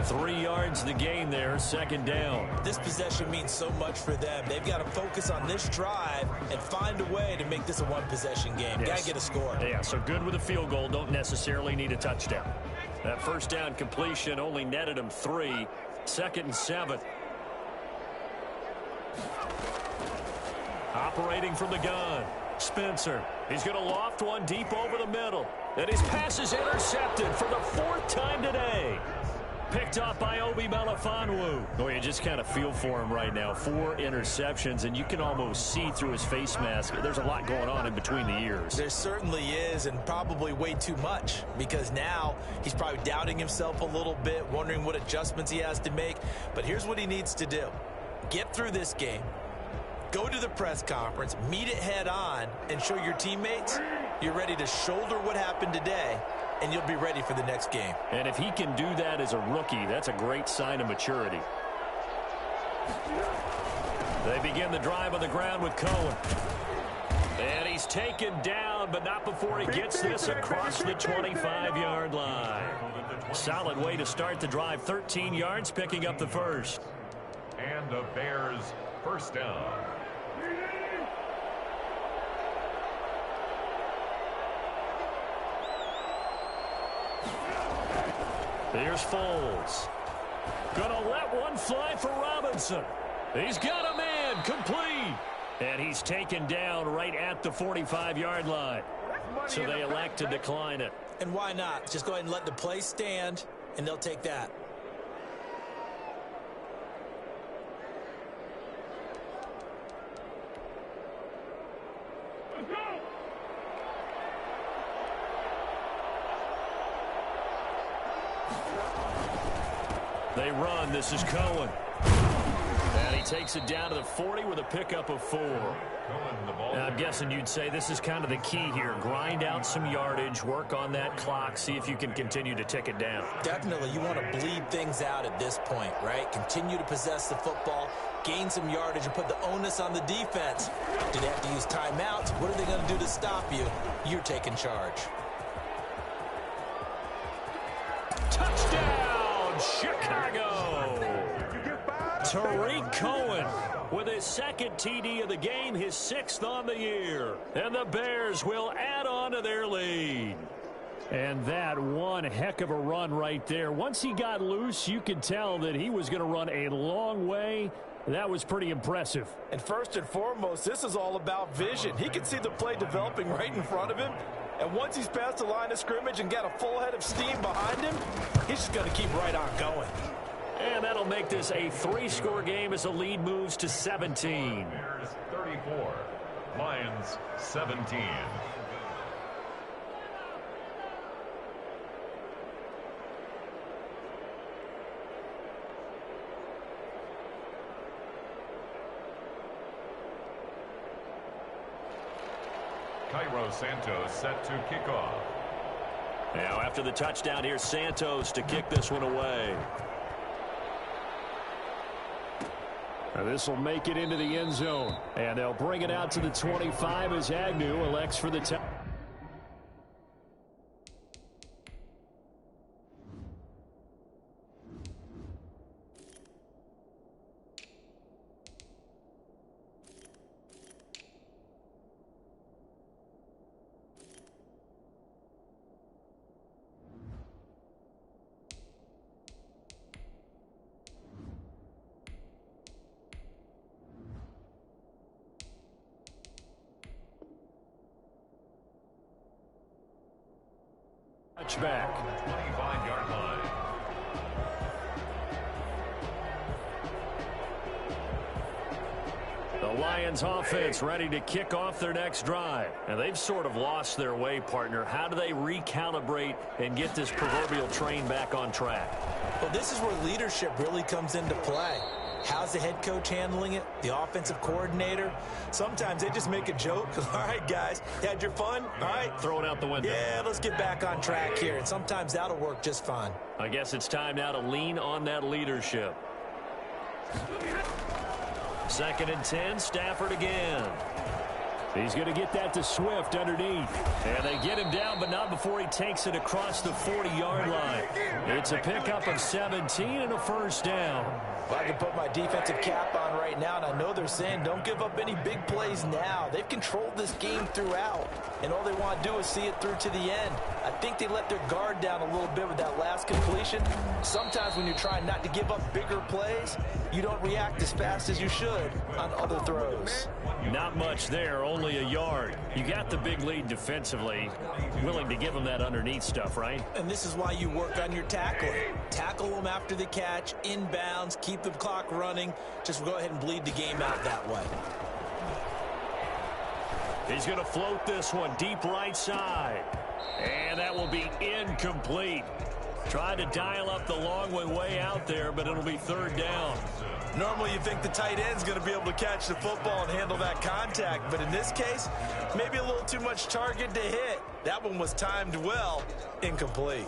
3 yards the gain there, 2nd down. This possession means so much for them. They've got to focus on this drive and find a way to make this a one-possession game. Yes. Got to get a score. Yeah, so good with a field goal. Don't necessarily need a touchdown. That 1st down completion only netted him 3. 2nd and 7. Operating from the gun, Spencer. He's going to loft one deep over the middle. And his pass is intercepted for the 4th time today. Picked up by Obi Melifonwu. Oh, you just kind of feel for him right now. 4 interceptions, and you can almost see through his face mask. There's a lot going on in between the ears. There certainly is, and probably way too much, because now he's probably doubting himself a little bit, wondering what adjustments he has to make. But here's what he needs to do. Get through this game. Go to the press conference, meet it head on, and show your teammates you're ready to shoulder what happened today, and you'll be ready for the next game. And if he can do that as a rookie, that's a great sign of maturity. They begin the drive on the ground with Cohen. And he's taken down, but not before he gets this across the 25-yard line. Solid way to start the drive. 13 yards, picking up the 1st. And the Bears' 1st down. Here's Foles. Gonna let one fly for Robinson. He's got a man, complete. And he's taken down right at the 45-yard line. So they elect to decline it. And why not? Just go ahead and let the play stand, and they'll take that. They run. This is Cohen. And he takes it down to the 40 with a pickup of 4. Now, I'm guessing you'd say this is kind of the key here. Grind out some yardage, work on that clock, see if you can continue to tick it down. Definitely. You want to bleed things out at this point, right? Continue to possess the football, gain some yardage, and put the onus on the defense. Do they have to use timeouts? What are they going to do to stop you? You're taking charge. Touchdown, Chicago! Tariq Cohen with his second TD of the game, his 6th on the year. And the Bears will add on to their lead. And that one heck of a run right there. Once he got loose, you could tell that he was going to run a long way. That was pretty impressive. And first and foremost, this is all about vision. He can see the play developing right in front of him. And once he's past the line of scrimmage and got a full head of steam behind him, he's just going to keep right on going. And that'll make this a 3-score game as the lead moves to 17. Bears 34, Lions 17. Cairo Santos set to kick off. Now after the touchdown, here's Santos to kick this one away. This will make it into the end zone. And they'll bring it out to the 25 as Agnew elects for the touchdown. Touchback. 25-yard line. The Lions offense ready to kick off their next drive. And they've sort of lost their way, partner. How do they recalibrate and get this proverbial train back on track? Well, this is where leadership really comes into play. How's the head coach handling it? The offensive coordinator? Sometimes they just make a joke. All right, guys, you had your fun? All right. Throw it out the window. Yeah, let's get back on track here. And sometimes that'll work just fine. I guess it's time now to lean on that leadership. 2nd and 10, Stafford again. He's going to get that to Swift underneath. And they get him down, but not before he takes it across the 40-yard line. It's a pickup of 17 and a first down. Well, I can put my defensive cap on right now, and I know they're saying don't give up any big plays now. They've controlled this game throughout, and all they want to do is see it through to the end. I think they let their guard down a little bit with that last completion. Sometimes when you're trying not to give up bigger plays, you don't react as fast as you should on other throws. Not much there, only a yard. You got the big lead defensively. Willing to give them that underneath stuff, right? And this is why you work on your tackling. Tackle them after the catch, inbounds, keep the clock running. Just go ahead and bleed the game out that way. He's going to float this one deep right side. And that will be incomplete. Tried to dial up the long one way out there, but it'll be 3rd down. Normally you think the tight end's going to be able to catch the football and handle that contact, but in this case, maybe a little too much target to hit. That one was timed well, incomplete.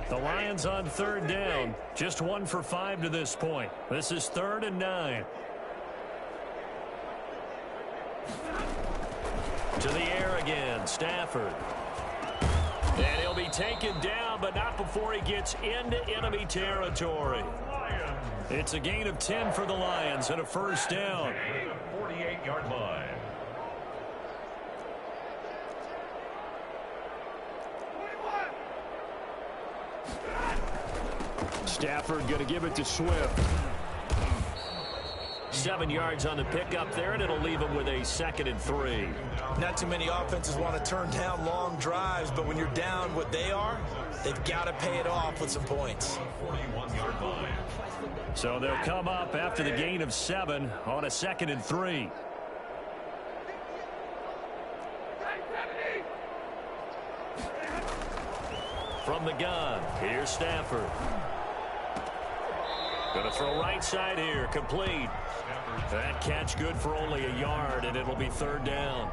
The Lions on 3rd down, just 1 for 5 to this point. This is 3rd and 9. To the air again, Stafford. And he'll be taken down, but not before he gets into enemy territory. It's a gain of 10 for the Lions and a first down. 48-yard line. Stafford going to give it to Swift. 7 yards on the pickup there, and it'll leave him with a 2nd and 3. Not too many offenses want to turn down long drives, but when you're down what they are, they've got to pay it off with some points. 41-yard line. So they'll come up after the gain of 7 on a 2nd and 3. From the gun, here's Stafford. Going to throw right side here. Complete. That catch good for only a yard, and it'll be third down.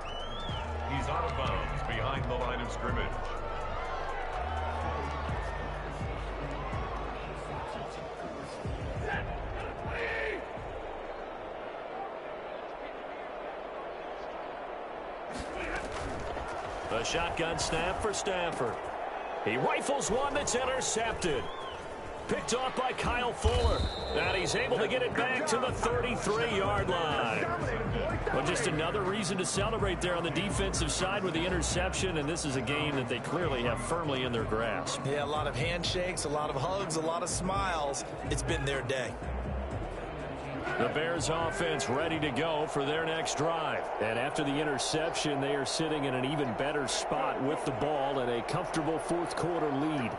He's out of bounds behind the line of scrimmage. A shotgun snap for Stafford. He rifles one that's intercepted. Picked off by Kyle Fuller. And he's able to get it back to the 33-yard line. Well, just another reason to celebrate there on the defensive side with the interception, and this is a game that they clearly have firmly in their grasp. Yeah, a lot of handshakes, a lot of hugs, a lot of smiles. It's been their day. The Bears offense ready to go for their next drive. And after the interception, they are sitting in an even better spot with the ball and a comfortable fourth quarter lead.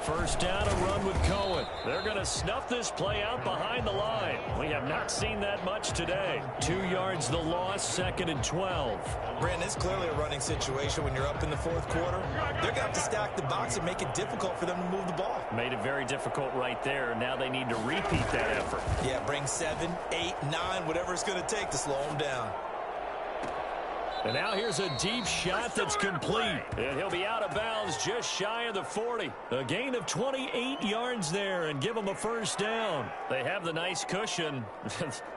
First down, a run with Cohen. They're going to snuff this play out behind the line. We have not seen that much today. 2 yards the loss, 2nd and 12. Brandon, it's clearly a running situation when you're up in the fourth quarter. They're going to have to stack the box and make it difficult for them to move the ball. Made it very difficult right there. Now they need to repeat that effort. Yeah, bring 7, 8, 9, whatever it's going to take to slow them down. And now here's a deep shot that's complete. And he'll be out of bounds just shy of the 40. A gain of 28 yards there and give them a first down. They have the nice cushion.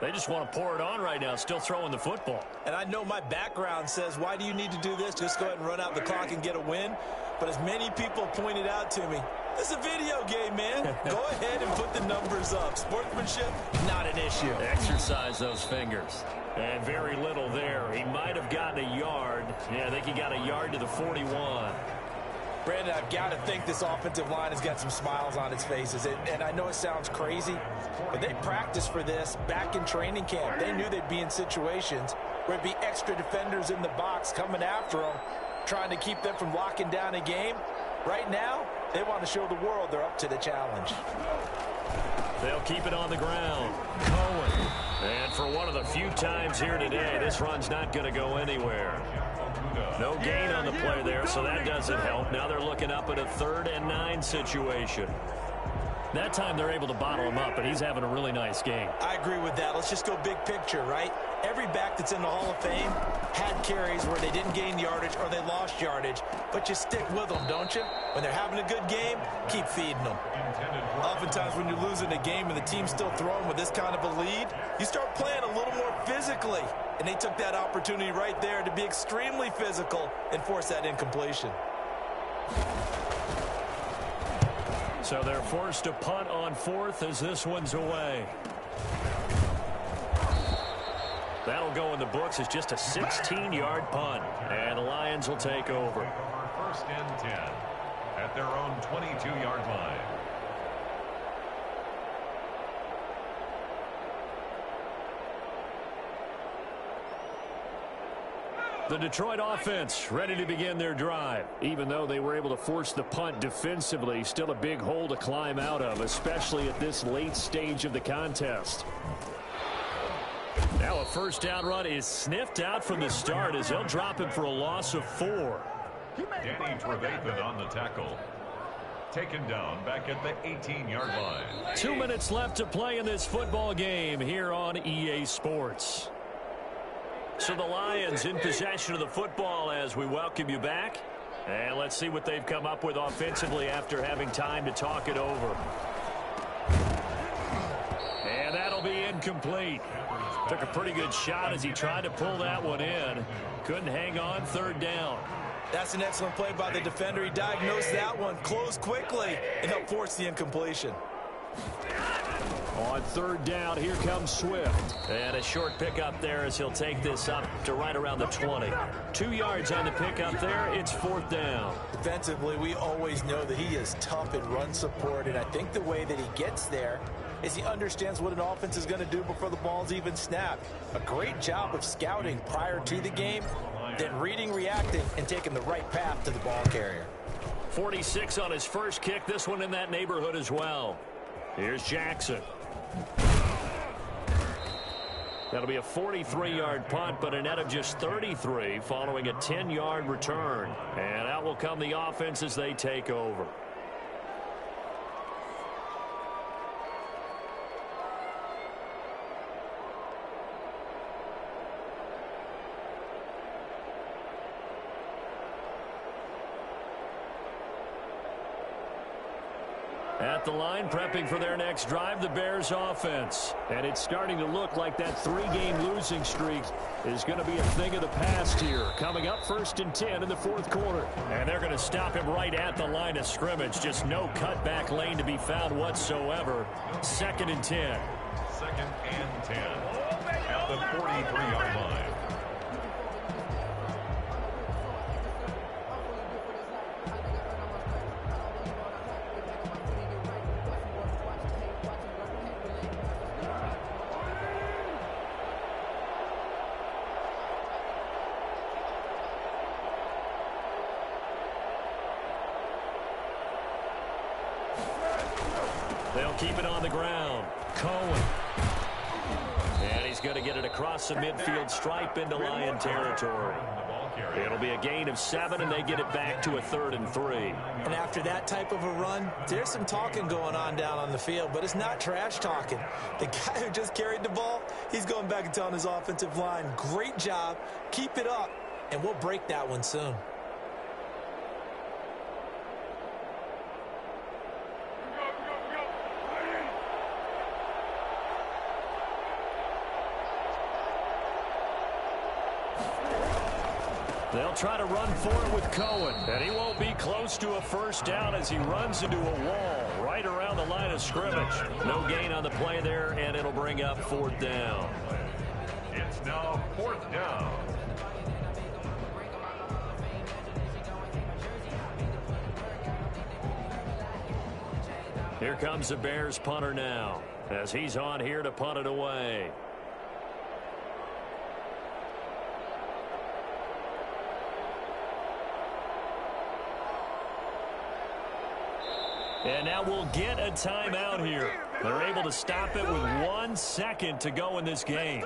They just want to pour it on right now, still throwing the football. And I know my background says, why do you need to do this? Just go ahead and run out the clock and get a win. But as many people pointed out to me, this is a video game, man. Go ahead and put the numbers up. Sportsmanship, not an issue. Exercise those fingers. And very little there. He might have gotten a yard. Yeah, I think he got a yard to the 41. Brandon, I've got to think this offensive line has got some smiles on its faces. And I know it sounds crazy, but they practiced for this back in training camp. They knew they'd be in situations where there'd be extra defenders in the box coming after them, trying to keep them from locking down a game. Right now, they want to show the world they're up to the challenge. They'll keep it on the ground. Cohen. And for one of the few times here today, this run's not going to go anywhere. No gain on the play there, so that doesn't help. Now they're looking up at a 3rd and 9 situation. That time they're able to bottle him up, and he's having a really nice game. I agree with that. Let's just go big picture, right? Every back that's in the Hall of Fame had carries where they didn't gain yardage or they lost yardage, but you stick with them, don't you? When they're having a good game, keep feeding them. Oftentimes when you're losing a game and the team's still throwing with this kind of a lead, you start playing a little more physically. And they took that opportunity right there to be extremely physical and force that incompletion. So they're forced to punt on 4th as this one's away. That'll go in the books as just a 16-yard punt. And the Lions will take over. 1st and 10 at their own 22-yard line. The Detroit offense ready to begin their drive. Even though they were able to force the punt defensively, still a big hole to climb out of, especially at this late stage of the contest. Now a first down run is sniffed out from the start as they'll drop him for a loss of 4. Danny Trevathan on the tackle. Taken down back at the 18-yard line. 2 minutes left to play in this football game here on EA Sports. So the Lions in possession of the football as we welcome you back. And let's see what they've come up with offensively after having time to talk it over. And that'll be incomplete. Took a pretty good shot as he tried to pull that one in. Couldn't hang on, 3rd down. That's an excellent play by the defender. He diagnosed that one, closed quickly, and helped force the incompletion. On 3rd down, here comes Swift. And a short pickup there as he'll take this up to right around the 20. 2 yards on the pickup there. It's 4th down. Defensively, we always know that he is tough in run support, and I think the way that he gets there is he understands what an offense is going to do before the ball's even snapped. A great job of scouting prior to the game, then reading, reacting, and taking the right path to the ball carrier. 46 on his first kick. This one in that neighborhood as well. Here's Jackson. That'll be a 43-yard punt, but a net of just 33 following a 10-yard return. And out will come the offense as they take over. At the line, prepping for their next drive, the Bears offense. And it's starting to look like that 3-game losing streak is going to be a thing of the past here. Coming up 1st and 10 in the 4th quarter. And they're going to stop him right at the line of scrimmage. Just no cutback lane to be found whatsoever. 2nd and 10. 2nd and 10 at the 43-yard line. They'll keep it on the ground. Cohen. And he's going to get it across the midfield stripe into Lion territory. It'll be a gain of 7, and they get it back to a 3rd and 3. And after that type of a run, there's some talking going on down on the field, but it's not trash talking. The guy who just carried the ball, he's going back and telling his offensive line, great job, keep it up, and we'll break that one soon. They'll try to run for it with Cohen, and he won't be close to a 1st down as he runs into a wall right around the line of scrimmage. No gain on the play there, and it'll bring up 4th down. It's now 4th down. Here comes the Bears punter now, as he's on here to punt it away. And now we'll get a timeout here. They're able to stop it with 1 second to go in this game.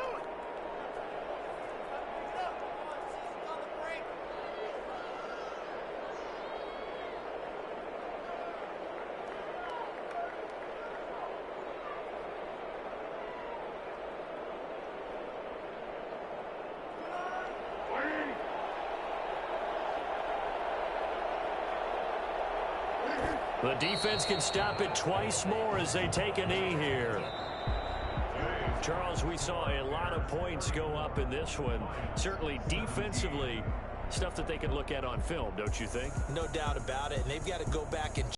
The defense can stop it twice more as they take a knee here. Charles, we saw a lot of points go up in this one. Certainly defensively, stuff that they can look at on film, don't you think? No doubt about it. And they've got to go back and